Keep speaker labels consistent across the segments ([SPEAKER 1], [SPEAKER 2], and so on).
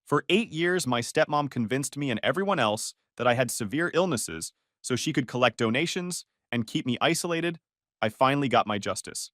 [SPEAKER 1] For 8 years, my stepmom convinced me and everyone else that I had severe illnesses so she could collect donations and keep me isolated. I finally got my justice.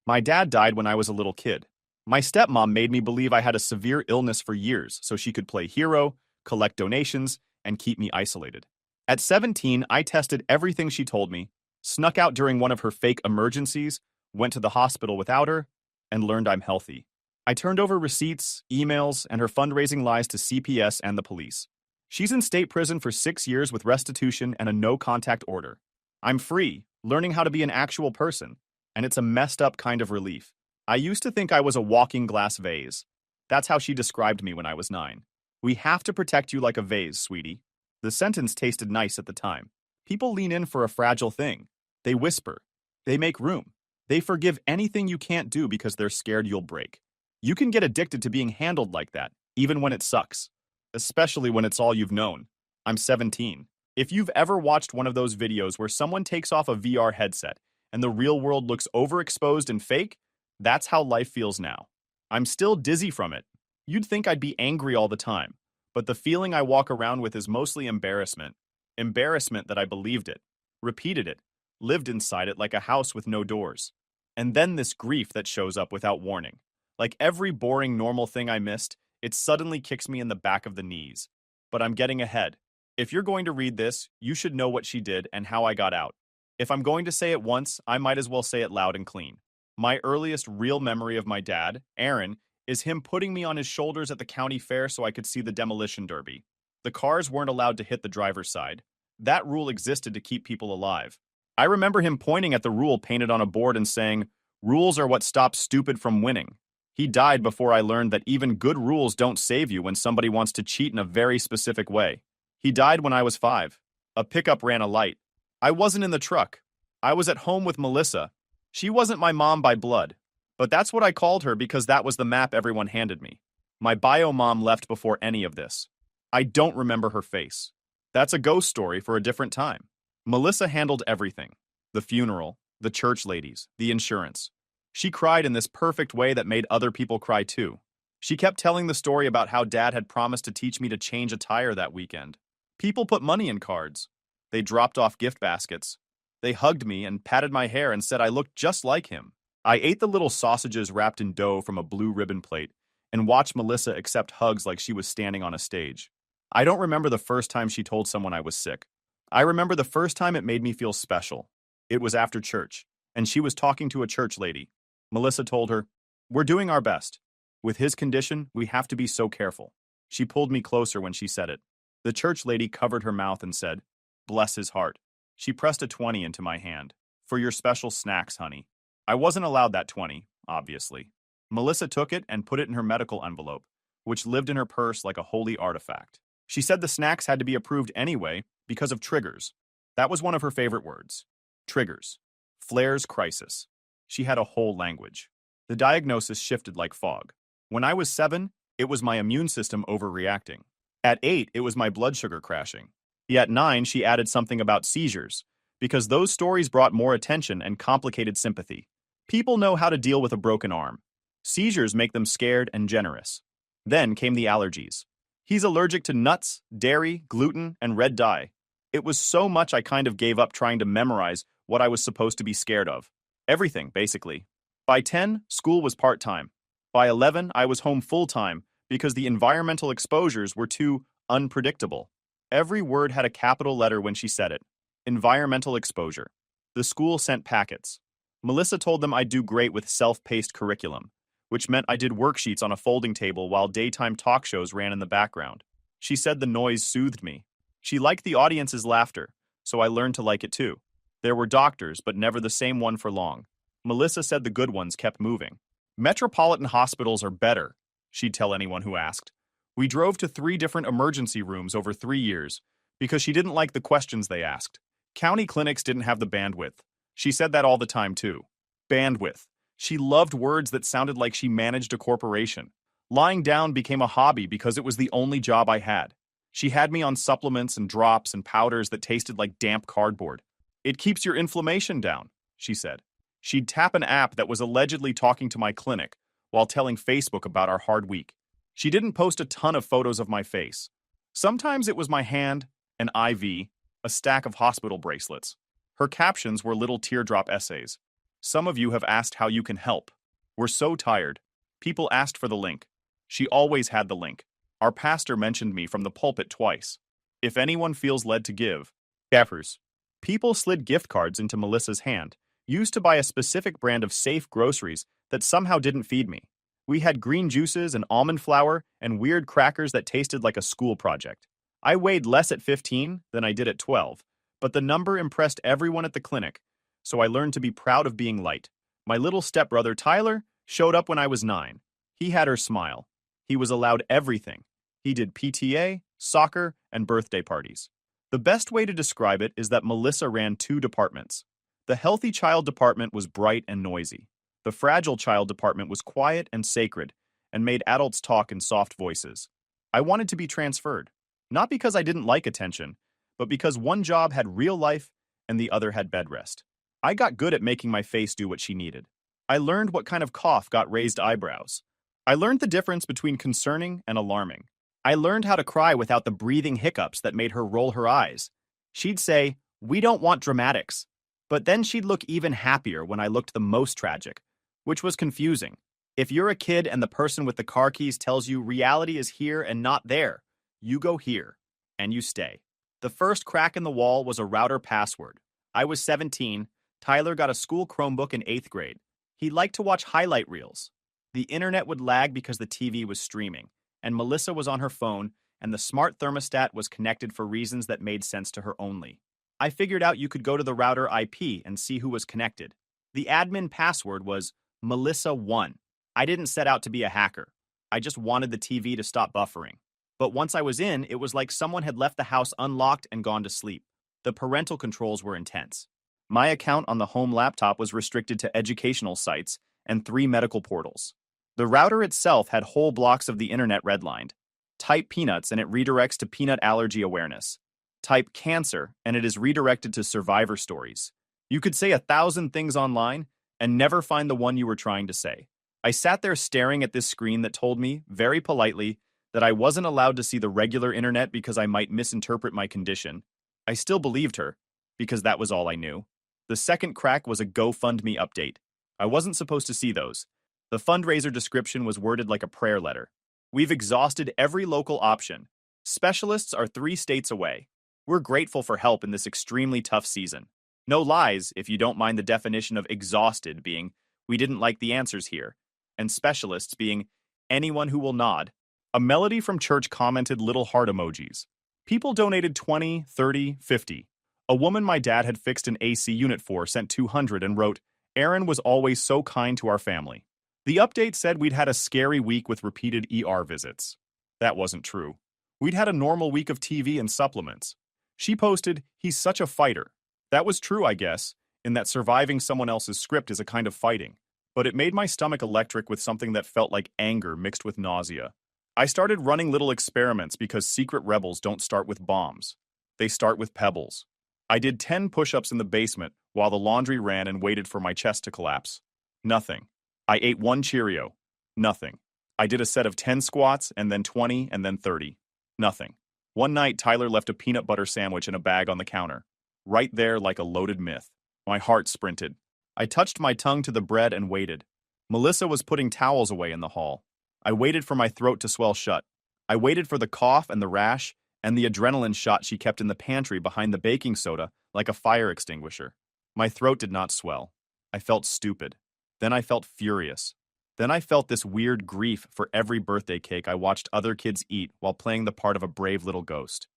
[SPEAKER 1] My dad died when I was a little kid. My stepmom made me believe I had a severe illness for years so she could play hero, collect donations, and keep me isolated. At 17, I tested everything she told me, snuck out during one of her fake emergencies, went to the hospital without her, and learned I'm healthy. I turned over receipts, emails, and her fundraising lies to CPS and the police. She's in state prison for 6 years with restitution and a no-contact order. I'm free, learning how to be an actual person, and it's a messed up kind of relief. I used to think I was a walking glass vase. That's how she described me when I was 9. We have to protect you like a vase, sweetie. The sentence tasted nice at the time. People lean in for a fragile thing. They whisper. They make room. They forgive anything you can't do because they're scared you'll break. You can get addicted to being handled like that, even when it sucks. Especially when it's all you've known. I'm 17. If you've ever watched one of those videos where someone takes off a VR headset and the real world looks overexposed and fake, that's how life feels now. I'm still dizzy from it. You'd think I'd be angry all the time, but the feeling I walk around with is mostly embarrassment. Embarrassment that I believed it, repeated it, lived inside it like a house with no doors. And then this grief that shows up without warning. Like every boring normal thing I missed, it suddenly kicks me in the back of the knees. But I'm getting ahead. If you're going to read this, you should know what she did and how I got out. If I'm going to say it once, I might as well say it loud and clean. My earliest real memory of my dad, Aaron, is him putting me on his shoulders at the county fair so I could see the demolition derby. The cars weren't allowed to hit the driver's side. That rule existed to keep people alive. I remember him pointing at the rule painted on a board and saying, "Rules are what stop stupid from winning." He died before I learned that even good rules don't save you when somebody wants to cheat in a very specific way. He died when I was 5. A pickup ran a light. I wasn't in the truck. I was at home with Melissa. She wasn't my mom by blood, but that's what I called her because that was the map everyone handed me. My bio mom left before any of this. I don't remember her face. That's a ghost story for a different time. Melissa handled everything. The funeral, the church ladies, the insurance. She cried in this perfect way that made other people cry too. She kept telling the story about how Dad had promised to teach me to change a tire that weekend. People put money in cards. They dropped off gift baskets. They hugged me and patted my hair and said I looked just like him. I ate the little sausages wrapped in dough from a blue ribbon plate and watched Melissa accept hugs like she was standing on a stage. I don't remember the first time she told someone I was sick. I remember the first time it made me feel special. It was after church, and she was talking to a church lady. Melissa told her, "We're doing our best. With his condition, we have to be so careful." She pulled me closer when she said it. The church lady covered her mouth and said, "Bless his heart." She pressed a 20 into my hand. "For your special snacks, honey." I wasn't allowed that 20, obviously. Melissa took it and put it in her medical envelope, which lived in her purse like a holy artifact. She said the snacks had to be approved anyway because of triggers. That was one of her favorite words. Triggers. Flares crisis. She had a whole language. The diagnosis shifted like fog. When I was 7, it was my immune system overreacting. At 8, it was my blood sugar crashing. At 9, she added something about seizures, because those stories brought more attention and complicated sympathy. People know how to deal with a broken arm. Seizures make them scared and generous. Then came the allergies. He's allergic to nuts, dairy, gluten, and red dye. It was so much I kind of gave up trying to memorize what I was supposed to be scared of. Everything, basically. By 10, school was part-time. By 11, I was home full-time because the environmental exposures were too unpredictable. Every word had a capital letter when she said it. Environmental exposure. The school sent packets. Melissa told them I'd do great with self-paced curriculum, which meant I did worksheets on a folding table while daytime talk shows ran in the background. She said the noise soothed me. She liked the audience's laughter, so I learned to like it too. There were doctors, but never the same one for long. Melissa said the good ones kept moving. Metropolitan hospitals are better, she'd tell anyone who asked. We drove to 3 different emergency rooms over 3 years because she didn't like the questions they asked. County clinics didn't have the bandwidth. She said that all the time too. Bandwidth. She loved words that sounded like she managed a corporation. Lying down became a hobby because it was the only job I had. She had me on supplements and drops and powders that tasted like damp cardboard. It keeps your inflammation down, she said. She'd tap an app that was allegedly talking to my clinic while telling Facebook about our hard week. She didn't post a ton of photos of my face. Sometimes it was my hand, an IV, a stack of hospital bracelets. Her captions were little teardrop essays. Some of you have asked how you can help. We're so tired. People asked for the link. She always had the link. Our pastor mentioned me from the pulpit twice. If anyone feels led to give. Gaffers. People slid gift cards into Melissa's hand, used to buy a specific brand of safe groceries that somehow didn't feed me. We had green juices and almond flour and weird crackers that tasted like a school project. I weighed less at 15 than I did at 12, but the number impressed everyone at the clinic, so I learned to be proud of being light. My little stepbrother Tyler showed up when I was 9. He had her smile. He was allowed everything. He did PTA, soccer, and birthday parties. The best way to describe it is that Melissa ran 2 departments. The healthy child department was bright and noisy. The fragile child department was quiet and sacred and made adults talk in soft voices. I wanted to be transferred, not because I didn't like attention, but because one job had real life and the other had bed rest. I got good at making my face do what she needed. I learned what kind of cough got raised eyebrows. I learned the difference between concerning and alarming. I learned how to cry without the breathing hiccups that made her roll her eyes. She'd say, "We don't want dramatics." But then she'd look even happier when I looked the most tragic, which was confusing. If you're a kid and the person with the car keys tells you reality is here and not there, you go here, and you stay. The first crack in the wall was a router password. I was 17. Tyler got a school Chromebook in 8th grade. He liked to watch highlight reels. The internet would lag because the TV was streaming, and Melissa was on her phone, and the smart thermostat was connected for reasons that made sense to her only. I figured out you could go to the router IP and see who was connected. The admin password was Melissa1. I didn't set out to be a hacker. I just wanted the TV to stop buffering. But once I was in, it was like someone had left the house unlocked and gone to sleep. The parental controls were intense. My account on the home laptop was restricted to educational sites and 3 medical portals. The router itself had whole blocks of the internet redlined. Type peanuts and it redirects to peanut allergy awareness. Type cancer and it is redirected to survivor stories. You could say 1,000 things online and never find the one you were trying to say. I sat there staring at this screen that told me, very politely, that I wasn't allowed to see the regular internet because I might misinterpret my condition. I still believed her, because that was all I knew. The second crack was a GoFundMe update. I wasn't supposed to see those. The fundraiser description was worded like a prayer letter. We've exhausted every local option. Specialists are 3 states away. We're grateful for help in this extremely tough season. No lies, if you don't mind the definition of exhausted being, we didn't like the answers here, and specialists being anyone who will nod. A melody from church commented little heart emojis. People donated 20, 30, 50. A woman my dad had fixed an AC unit for sent 200 and wrote, "Aaron was always so kind to our family." The update said we'd had a scary week with repeated ER visits. That wasn't true. We'd had a normal week of TV and supplements. She posted, "He's such a fighter." That was true, I guess, in that surviving someone else's script is a kind of fighting. But it made my stomach electric with something that felt like anger mixed with nausea. I started running little experiments because secret rebels don't start with bombs. They start with pebbles. I did 10 push-ups in the basement while the laundry ran and waited for my chest to collapse. Nothing. I ate 1 Cheerio. Nothing. I did a set of 10 squats and then 20 and then 30. Nothing. One night, Tyler left a peanut butter sandwich in a bag on the counter. Right there like a loaded myth. My heart sprinted. I touched my tongue to the bread and waited. Melissa was putting towels away in the hall. I waited for my throat to swell shut. I waited for the cough and the rash and the adrenaline shot she kept in the pantry behind the baking soda like a fire extinguisher. My throat did not swell. I felt stupid. Then I felt furious. Then I felt this weird grief for every birthday cake I watched other kids eat while playing the part of a brave little ghost.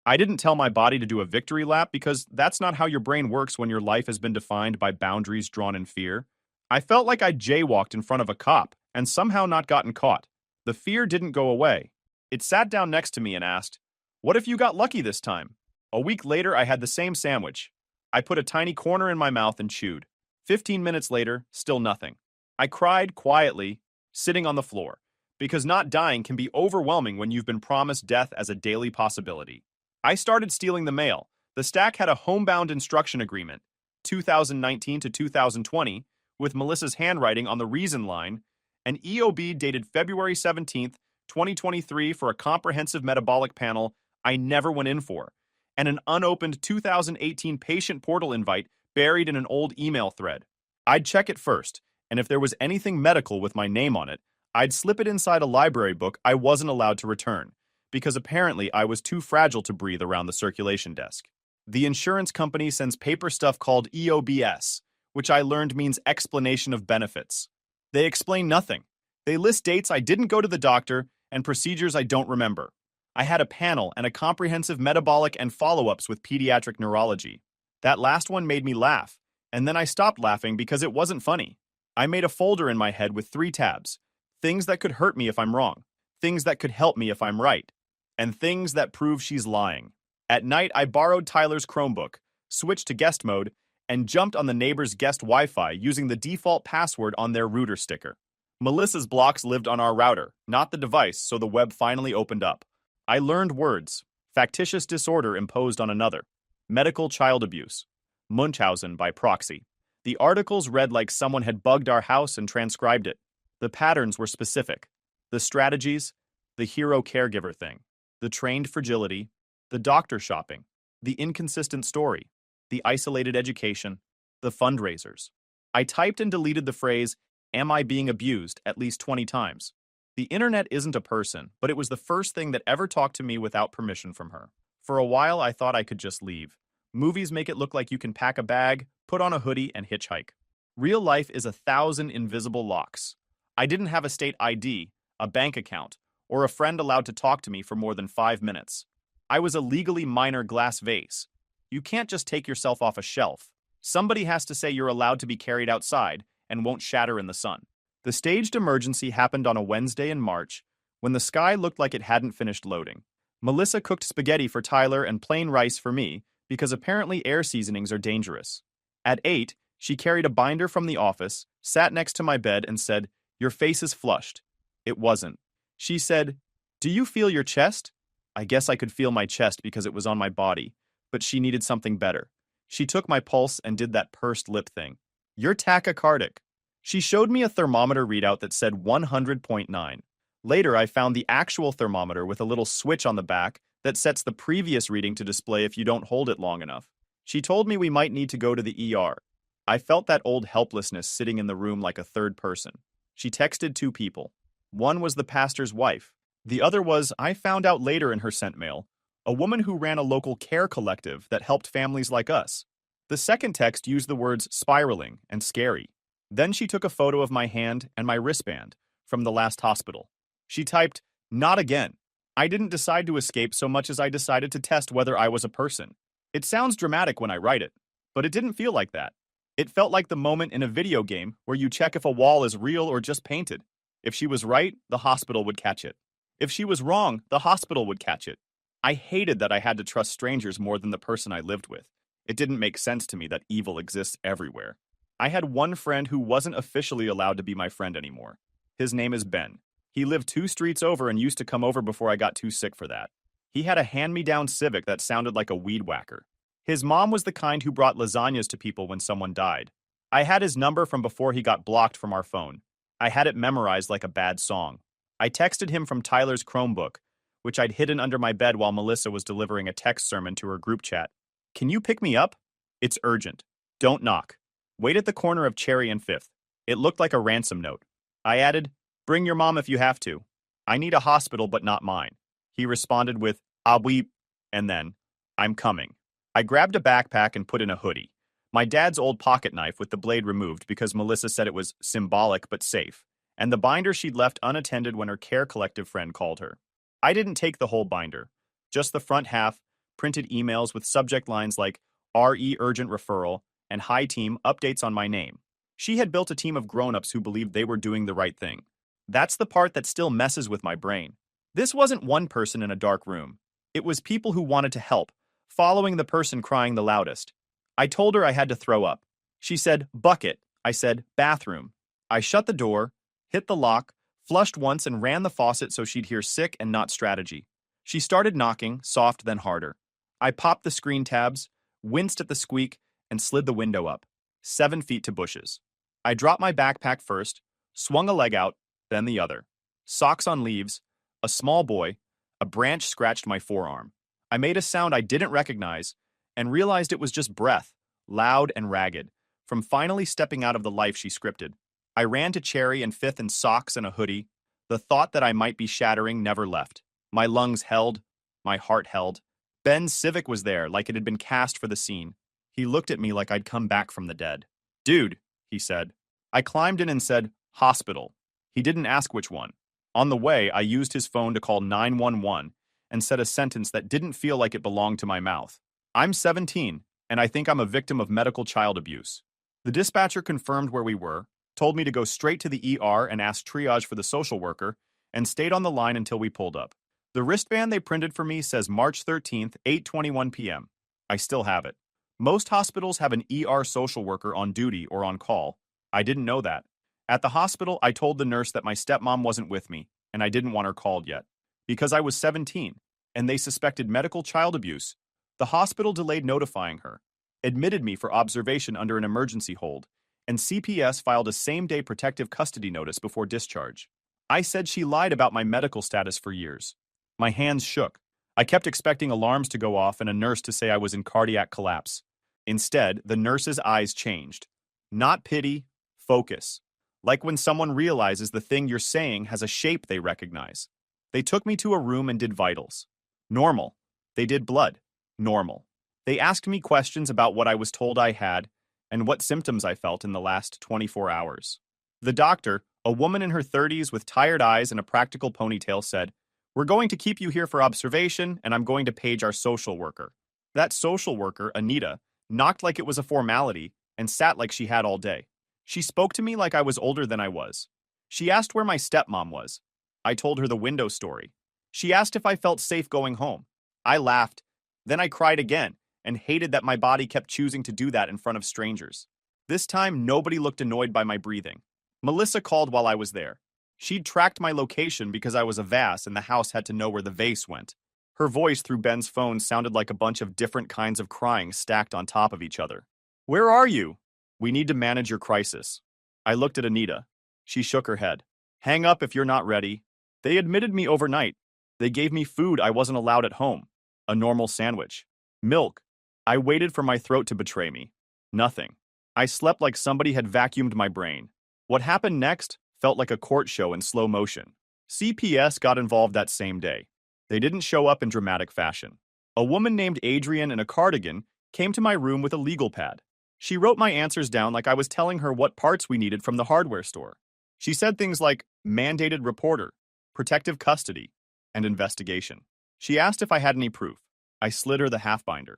[SPEAKER 1] I didn't tell my body to do a victory lap because that's not how your brain works when your life has been defined by boundaries drawn in fear. I felt like I jaywalked in front of a cop and somehow not gotten caught. The fear didn't go away. It sat down next to me and asked, "What if you got lucky this time?" A week later, I had the same sandwich. I put a tiny corner in my mouth and chewed. 15 minutes later, still nothing. I cried quietly, sitting on the floor, because not dying can be overwhelming when you've been promised death as a daily possibility. I started stealing the mail. The stack had a homebound instruction agreement, 2019 to 2020, with Melissa's handwriting on the reason line, an EOB dated February 17th, 2023 for a comprehensive metabolic panel I never went in for, and an unopened 2018 patient portal invite buried in an old email thread. I'd check it first, and if there was anything medical with my name on it, I'd slip it inside a library book I wasn't allowed to return, because apparently I was too fragile to breathe around the circulation desk. The insurance company sends paper stuff called EOBS, which I learned means explanation of benefits. They explain nothing. They list dates I didn't go to the doctor and procedures I don't remember. I had a panel and a comprehensive metabolic and follow-ups with pediatric neurology. That last one made me laugh, and then I stopped laughing because it wasn't funny. I made a folder in my head with 3 tabs: things that could hurt me if I'm wrong, things that could help me if I'm right, and things that prove she's lying. At night, I borrowed Tyler's Chromebook, switched to guest mode, and jumped on the neighbor's guest Wi-Fi using the default password on their router sticker. Melissa's blocks lived on our router, not the device, so the web finally opened up. I learned words: factitious disorder imposed on another, medical child abuse, Munchausen by proxy. The articles read like someone had bugged our house and transcribed it. The patterns were specific. The strategies, the hero caregiver thing, the trained fragility, the doctor shopping, the inconsistent story, the isolated education, the fundraisers. I typed and deleted the phrase, "Am I being abused?" at least 20 times. The internet isn't a person, but it was the first thing that ever talked to me without permission from her. For a while, I thought I could just leave. Movies make it look like you can pack a bag, put on a hoodie, and hitchhike. Real life is 1,000 invisible locks. I didn't have a state ID, a bank account, or a friend allowed to talk to me for more than 5 minutes. I was a legally minor glass vase. You can't just take yourself off a shelf. Somebody has to say you're allowed to be carried outside and won't shatter in the sun. The staged emergency happened on a Wednesday in March, when the sky looked like it hadn't finished loading. Melissa cooked spaghetti for Tyler and plain rice for me, because apparently air seasonings are dangerous. At 8, she carried a binder from the office, sat next to my bed, and said, "Your face is flushed." It wasn't. She said, "Do you feel your chest?" I guess I could feel my chest because it was on my body, but she needed something better. She took my pulse and did that pursed lip thing. "You're tachycardic." She showed me a thermometer readout that said 100.9. Later, I found the actual thermometer with a little switch on the back that sets the previous reading to display if you don't hold it long enough. She told me we might need to go to the ER. I felt that old helplessness sitting in the room like a third person. She texted 2 people. One was the pastor's wife. The other was, I found out later in her sent mail, a woman who ran a local care collective that helped families like us. The second text used the words spiraling and scary. Then she took a photo of my hand and my wristband from the last hospital. She typed, "Not again." I didn't decide to escape so much as I decided to test whether I was a person. It sounds dramatic when I write it, but it didn't feel like that. It felt like the moment in a video game where you check if a wall is real or just painted. If she was right, the hospital would catch it. If she was wrong, the hospital would catch it. I hated that I had to trust strangers more than the person I lived with. It didn't make sense to me that evil exists everywhere. I had one friend who wasn't officially allowed to be my friend anymore. His name is Ben. He lived 2 streets over and used to come over before I got too sick for that. He had a hand-me-down Civic that sounded like a weed whacker. His mom was the kind who brought lasagnas to people when someone died. I had his number from before he got blocked from our phone. I had it memorized like a bad song. I texted him from Tyler's Chromebook, which I'd hidden under my bed while Melissa was delivering a text sermon to her group chat. "Can you pick me up? It's urgent. Don't knock. Wait at the corner of Cherry and 5th. It looked like a ransom note." I added, "Bring your mom if you have to. I need a hospital but not mine." He responded with, "Ah weep," and then, "I'm coming." I grabbed a backpack and put in a hoodie. My dad's old pocket knife with the blade removed because Melissa said it was symbolic but safe, and the binder she'd left unattended when her care collective friend called her. I didn't take the whole binder, just the front half, printed emails with subject lines like RE urgent referral and "Hi team, updates on my name." She had built a team of grown-ups who believed they were doing the right thing. That's the part that still messes with my brain. This wasn't one person in a dark room. It was people who wanted to help, following the person crying the loudest. I told her I had to throw up. She said, "Bucket." I said, "Bathroom." I shut the door, hit the lock, flushed once and ran the faucet so she'd hear sick and not strategy. She started knocking, soft then harder. I popped the screen tabs, winced at the squeak, and slid the window up, 7 feet to bushes. I dropped my backpack first, swung a leg out, then the other. Socks on leaves, A small boy, a branch scratched my forearm. I made a sound I didn't recognize and realized it was just breath, loud and ragged, from finally stepping out of the life she scripted. I ran to Cherry and Fifth in socks and a hoodie. The thought that I might be shattering never left. My lungs held, my heart held. Ben's Civic was there like it had been cast for the scene. He looked at me like I'd come back from the dead. Dude, he said. I climbed in and said, hospital. He didn't ask which one. On the way, I used his phone to call 911 and said a sentence that didn't feel like it belonged to my mouth. I'm 17, and I think I'm a victim of medical child abuse. The dispatcher confirmed where we were, told me to go straight to the ER and ask triage for the social worker, and stayed on the line until we pulled up. The wristband they printed for me says March 13th, 8:21 p.m. I still have it. Most hospitals have an ER social worker on duty or on call. I didn't know that. At the hospital, I told the nurse that my stepmom wasn't with me, and I didn't want her called yet. Because I was 17, and they suspected medical child abuse, the hospital delayed notifying her, admitted me for observation under an emergency hold, and CPS filed a same-day protective custody notice before discharge. I said she lied about my medical status for years. My hands shook. I kept expecting alarms to go off and a nurse to say I was in cardiac collapse. Instead, the nurse's eyes changed. Not pity, focus. Like when someone realizes the thing you're saying has a shape they recognize. They took me to a room and did vitals. Normal. They did blood. Normal. They asked me questions about what I was told I had and what symptoms I felt in the last 24 hours. The doctor, a woman in her 30s with tired eyes and a practical ponytail, said, "We're going to keep you here for observation, and I'm going to page our social worker." That social worker, Anita, knocked like it was a formality and sat like she had all day. She spoke to me like I was older than I was. She asked where my stepmom was. I told her the window story. She asked if I felt safe going home. I laughed. Then I cried again and hated that my body kept choosing to do that in front of strangers. This time, nobody looked annoyed by my breathing. Melissa called while I was there. She'd tracked my location because I was a vase and the house had to know where the vase went. Her voice through Ben's phone sounded like a bunch of different kinds of crying stacked on top of each other. "Where are you?" "We need to manage your crisis." I looked at Anita. She shook her head. "Hang up if you're not ready." They admitted me overnight. They gave me food I wasn't allowed at home. A normal sandwich. Milk. I waited for my throat to betray me. Nothing. I slept like somebody had vacuumed my brain. What happened next felt like a court show in slow motion. CPS got involved that same day. They didn't show up in dramatic fashion. A woman named Adrian in a cardigan came to my room with a legal pad. She wrote my answers down like I was telling her what parts we needed from the hardware store. She said things like mandated reporter, protective custody, and investigation. She asked if I had any proof. I slid her the half binder.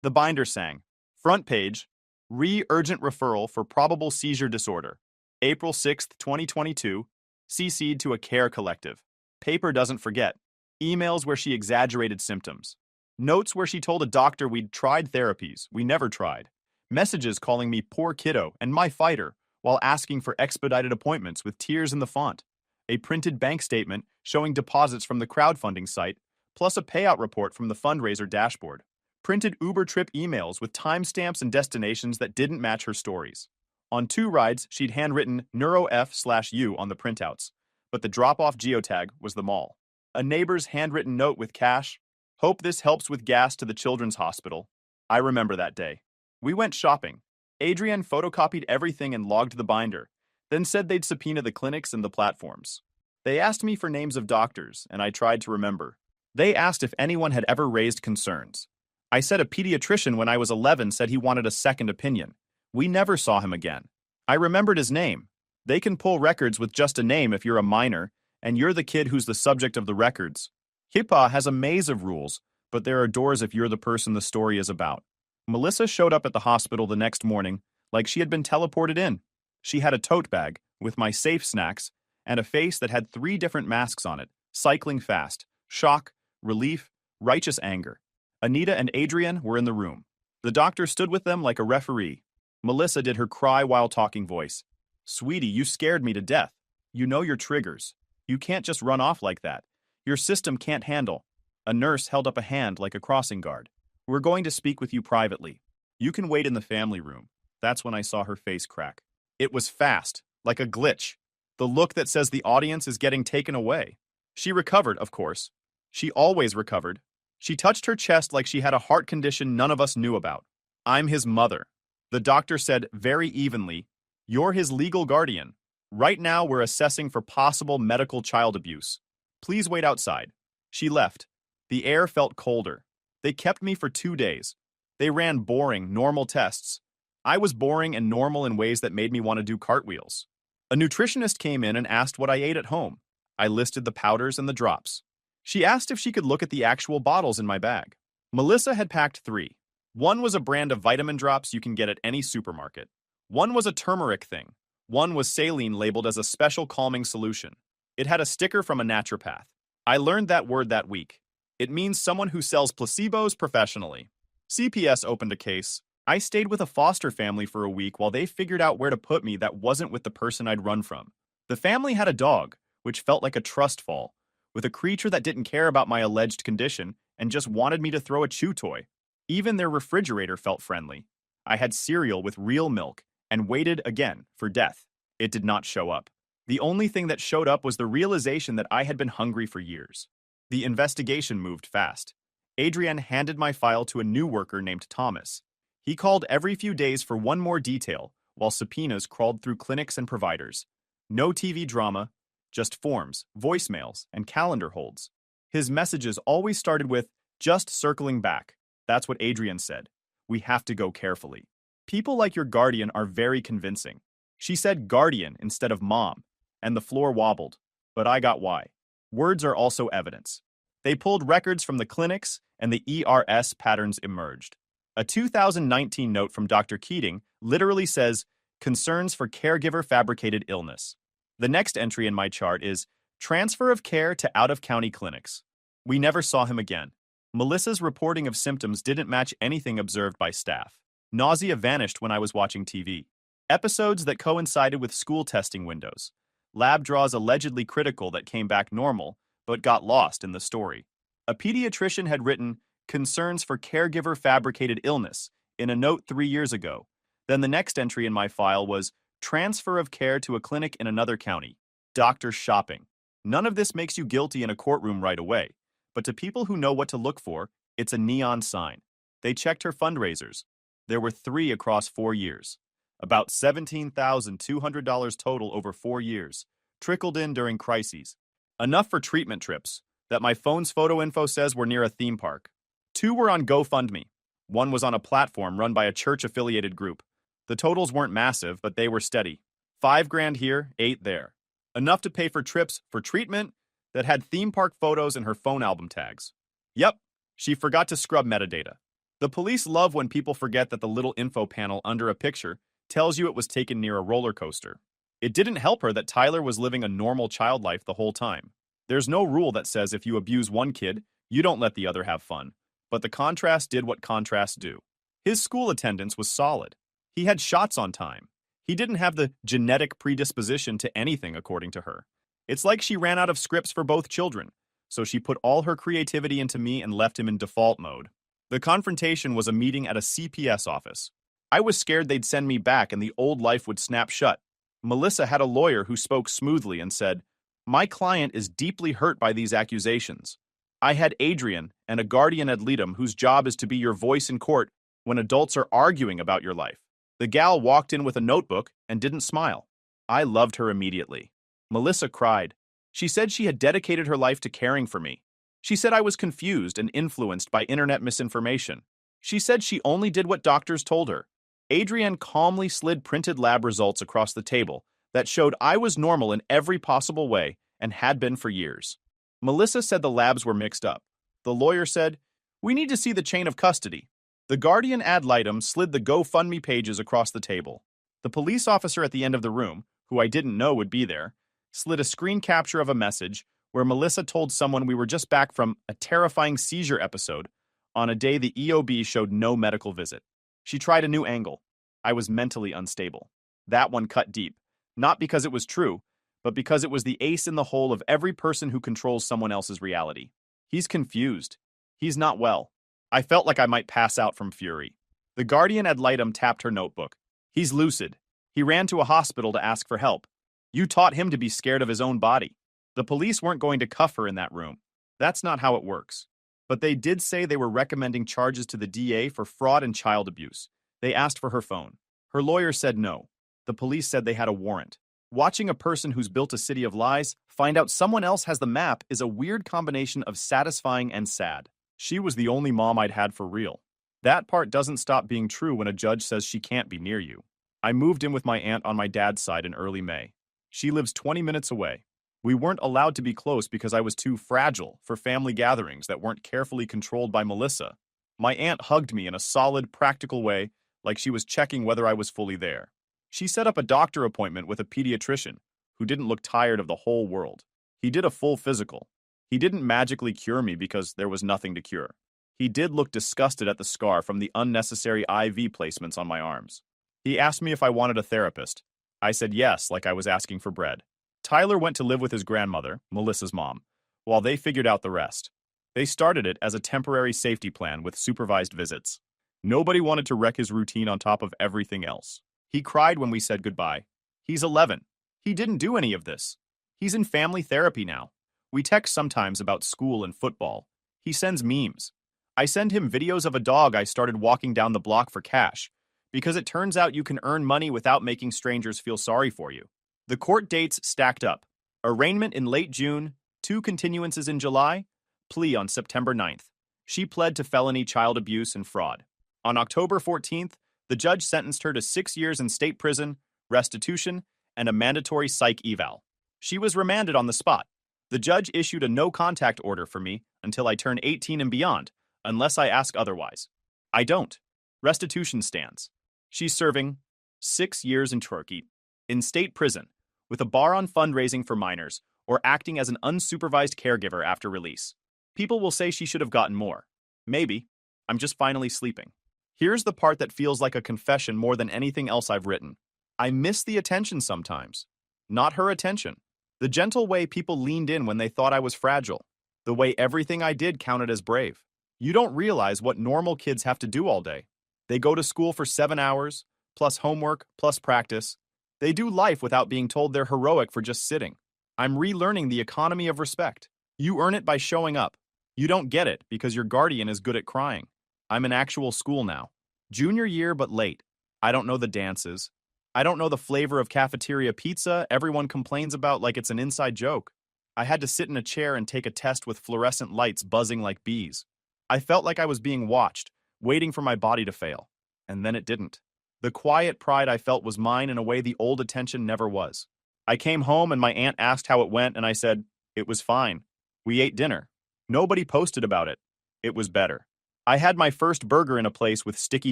[SPEAKER 1] The binder sang, front page, urgent referral for probable seizure disorder. April 6, 2022, CC'd to a care collective. Paper doesn't forget. Emails where she exaggerated symptoms. Notes where she told a doctor we'd tried therapies we never tried. Messages calling me poor kiddo and my fighter while asking for expedited appointments with tears in the font. A printed bank statement showing deposits from the crowdfunding site, plus a payout report from the fundraiser dashboard. Printed Uber trip emails with timestamps and destinations that didn't match her stories. On 2 rides, she'd handwritten NeuroF/U on the printouts, but the drop-off geotag was the mall. A neighbor's handwritten note with cash. "Hope this helps with gas to the children's hospital." I remember that day. We went shopping. Adrian photocopied everything and logged the binder, then said they'd subpoena the clinics and the platforms. They asked me for names of doctors, and I tried to remember. They asked if anyone had ever raised concerns. I said a pediatrician when I was 11 said he wanted a second opinion. We never saw him again. I remembered his name. They can pull records with just a name if you're a minor, and you're the kid who's the subject of the records. HIPAA has a maze of rules, but there are doors if you're the person the story is about. Melissa showed up at the hospital the next morning like she had been teleported in. She had a tote bag with my safe snacks and a face that had 3 different masks on it, cycling fast, shock, relief, righteous anger. Anita and Adrian were in the room. The doctor stood with them like a referee. Melissa did her cry while talking voice. "Sweetie, you scared me to death. You know your triggers. You can't just run off like that. Your system can't handle." A nurse held up a hand like a crossing guard. "We're going to speak with you privately. You can wait in the family room." That's when I saw her face crack. It was fast, like a glitch. The look that says the audience is getting taken away. She recovered, of course. She always recovered. She touched her chest like she had a heart condition none of us knew about. I'm his mother. The doctor said very evenly, "You're his legal guardian. Right now we're assessing for possible medical child abuse. Please wait outside." She left. The air felt colder. They kept me for 2 days. They ran boring, normal tests. I was boring and normal in ways that made me want to do cartwheels. A nutritionist came in and asked what I ate at home. I listed the powders and the drops. She asked if she could look at the actual bottles in my bag. Melissa had packed 3. One was a brand of vitamin drops you can get at any supermarket. One was a turmeric thing. One was saline labeled as a special calming solution. It had a sticker from a naturopath. I learned that word that week. It means someone who sells placebos professionally. CPS opened a case. I stayed with a foster family for a week while they figured out where to put me that wasn't with the person I'd run from. The family had a dog, which felt like a trust fall, with a creature that didn't care about my alleged condition and just wanted me to throw a chew toy. Even their refrigerator felt friendly. I had cereal with real milk and waited again for death. It did not show up. The only thing that showed up was the realization that I had been hungry for years. The investigation moved fast. Adrienne handed my file to a new worker named Thomas. He called every few days for one more detail, while subpoenas crawled through clinics and providers. No TV drama, just forms, voicemails, and calendar holds. His messages always started with, "Just circling back." That's what Adrienne said. "We have to go carefully. People like your guardian are very convincing." She said guardian instead of mom, and the floor wobbled. But I got why. Words are also evidence. They pulled records from the clinics, and the ERS patterns emerged. A 2019 note from Dr. Keating literally says, "Concerns for caregiver fabricated illness." The next entry in my chart is, "Transfer of care to out-of-county clinics." We never saw him again. Melissa's reporting of symptoms didn't match anything observed by staff. Nausea vanished when I was watching TV. Episodes that coincided with school testing windows. Lab draws allegedly critical that came back normal, but got lost in the story. A pediatrician had written, "Concerns for caregiver fabricated illness," in a note 3 years ago. Then the next entry in my file was, "Transfer of care to a clinic in another county." Doctor shopping. None of this makes you guilty in a courtroom right away, but to people who know what to look for, it's a neon sign. They checked her fundraisers. There were 3 across 4 years. About $17,200 total over 4 years, trickled in during crises. Enough for treatment trips, that my phone's photo info says were near a theme park. 2 were on GoFundMe. 1 was on a platform run by a church-affiliated group. The totals weren't massive, but they were steady. $5,000 here, 8 there. Enough to pay for trips for treatment that had theme park photos in her phone album tags. Yep, she forgot to scrub metadata. The police love when people forget that the little info panel under a picture tells you it was taken near a roller coaster. It didn't help her that Tyler was living a normal child life the whole time. There's no rule that says if you abuse one kid, you don't let the other have fun. But the contrast did what contrasts do. His school attendance was solid. He had shots on time. He didn't have the genetic predisposition to anything, according to her. It's like she ran out of scripts for both children, so she put all her creativity into me and left him in default mode. The confrontation was a meeting at a CPS office. I was scared they'd send me back and the old life would snap shut. Melissa had a lawyer who spoke smoothly and said, "My client is deeply hurt by these accusations. I had Adrienne and a guardian ad litem whose job is to be your voice in court when adults are arguing about your life." The gal walked in with a notebook and didn't smile. I loved her immediately. Melissa cried. She said she had dedicated her life to caring for me. She said I was confused and influenced by internet misinformation. She said she only did what doctors told her. Adrienne calmly slid printed lab results across the table that showed I was normal in every possible way and had been for years. Melissa said the labs were mixed up. The lawyer said, "We need to see the chain of custody." The guardian ad litem slid the GoFundMe pages across the table. The police officer at the end of the room, who I didn't know would be there, slid a screen capture of a message where Melissa told someone we were just back from a terrifying seizure episode on a day the EOB showed no medical visit. She tried a new angle. I was mentally unstable. That one cut deep, not because it was true, but because it was the ace in the hole of every person who controls someone else's reality. He's confused. He's not well. I felt like I might pass out from fury. The guardian ad litem tapped her notebook. "He's lucid. He ran to a hospital to ask for help. You taught him to be scared of his own body." The police weren't going to cuff her in that room. That's not how it works. But they did say they were recommending charges to the DA for fraud and child abuse. They asked for her phone. Her lawyer said no. The police said they had a warrant. Watching a person who's built a city of lies find out someone else has the map is a weird combination of satisfying and sad. She was the only mom I'd had for real. That part doesn't stop being true when a judge says she can't be near you. I moved in with my aunt on my dad's side in early May. She lives 20 minutes away. We weren't allowed to be close because I was too fragile for family gatherings that weren't carefully controlled by Melissa. My aunt hugged me in a solid, practical way, like she was checking whether I was fully there. She set up a doctor appointment with a pediatrician who didn't look tired of the whole world. He did a full physical. He didn't magically cure me because there was nothing to cure. He did look disgusted at the scar from the unnecessary IV placements on my arms. He asked me if I wanted a therapist. I said yes, like I was asking for bread. Tyler went to live with his grandmother, Melissa's mom, while they figured out the rest. They started it as a temporary safety plan with supervised visits. Nobody wanted to wreck his routine on top of everything else. He cried when we said goodbye. He's 11. He didn't do any of this. He's in family therapy now. We text sometimes about school and football. He sends memes. I send him videos of a dog I started walking down the block for cash, because it turns out you can earn money without making strangers feel sorry for you. The court dates stacked up. Arraignment in late June, 2 continuances in July, plea on September 9th. She pled to felony child abuse and fraud. On October 14th, the judge sentenced her to 6 years in state prison, restitution, and a mandatory psych eval. She was remanded on the spot. The judge issued a no-contact order for me until I turn 18 and beyond, unless I ask otherwise. I don't. Restitution stands. She's serving 6 years in Turkey, in state prison, with a bar on fundraising for minors, or acting as an unsupervised caregiver after release. People will say she should have gotten more. Maybe. I'm just finally sleeping. Here's the part that feels like a confession more than anything else I've written. I miss the attention sometimes. Not her attention. The gentle way people leaned in when they thought I was fragile. The way everything I did counted as brave. You don't realize what normal kids have to do all day. They go to school for 7 hours, plus homework, plus practice. They do life without being told they're heroic for just sitting. I'm relearning the economy of respect. You earn it by showing up. You don't get it because your guardian is good at crying. I'm in actual school now. Junior year, but late. I don't know the dances. I don't know the flavor of cafeteria pizza everyone complains about like it's an inside joke. I had to sit in a chair and take a test with fluorescent lights buzzing like bees. I felt like I was being watched, waiting for my body to fail. And then it didn't. The quiet pride I felt was mine in a way the old attention never was. I came home and my aunt asked how it went and I said, it was fine. We ate dinner. Nobody posted about it. It was better. I had my first burger in a place with sticky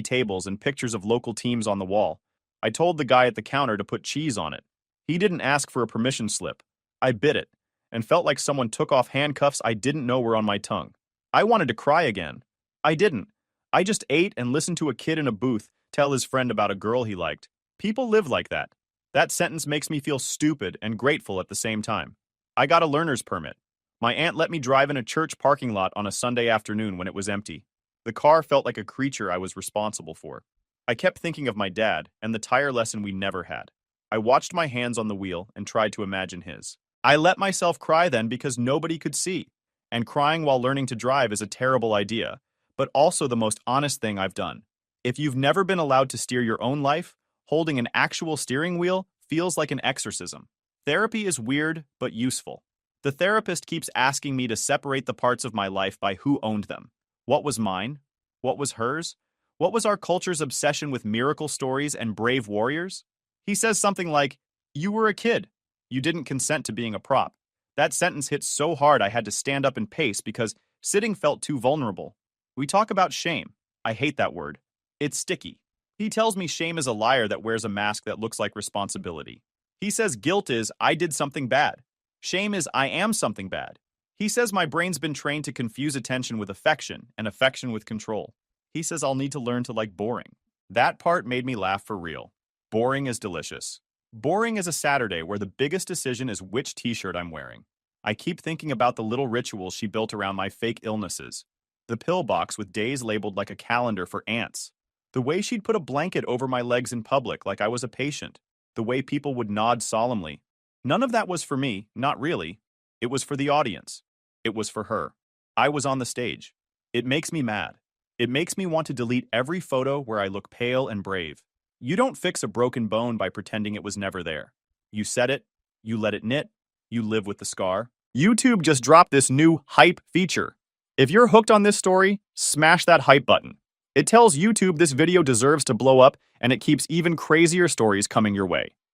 [SPEAKER 1] tables and pictures of local teams on the wall. I told the guy at the counter to put cheese on it. He didn't ask for a permission slip. I bit it and felt like someone took off handcuffs I didn't know were on my tongue. I wanted to cry again. I didn't. I just ate and listened to a kid in a booth tell his friend about a girl he liked. People live like that. That sentence makes me feel stupid and grateful at the same time. I got a learner's permit. My aunt let me drive in a church parking lot on a Sunday afternoon when it was empty. The car felt like a creature I was responsible for. I kept thinking of my dad and the tire lesson we never had. I watched my hands on the wheel and tried to imagine his. I let myself cry then because nobody could see. And crying while learning to drive is a terrible idea, but also the most honest thing I've done. If you've never been allowed to steer your own life, holding an actual steering wheel feels like an exorcism. Therapy is weird, but useful. The therapist keeps asking me to separate the parts of my life by who owned them. What was mine? What was hers? What was our culture's obsession with miracle stories and brave warriors? He says something like, you were a kid. You didn't consent to being a prop. That sentence hit so hard I had to stand up and pace because sitting felt too vulnerable. We talk about shame. I hate that word. It's sticky. He tells me shame is a liar that wears a mask that looks like responsibility. He says guilt is I did something bad. Shame is I am something bad. He says my brain's been trained to confuse attention with affection and affection with control. He says I'll need to learn to like boring. That part made me laugh for real. Boring is delicious. Boring is a Saturday where the biggest decision is which t-shirt I'm wearing. I keep thinking about the little rituals she built around my fake illnesses. The pill box with days labeled like a calendar for ants. The way she'd put a blanket over my legs in public like I was a patient. The way people would nod solemnly. None of that was for me, not really. It was for the audience. It was for her. I was on the stage. It makes me mad. It makes me want to delete every photo where I look pale and brave. You don't fix a broken bone by pretending it was never there. You set it, you let it knit, you live with the scar. YouTube just dropped this new hype feature. If you're hooked on this story, smash that hype button. It tells YouTube this video deserves to blow up, and it keeps even crazier stories coming your way.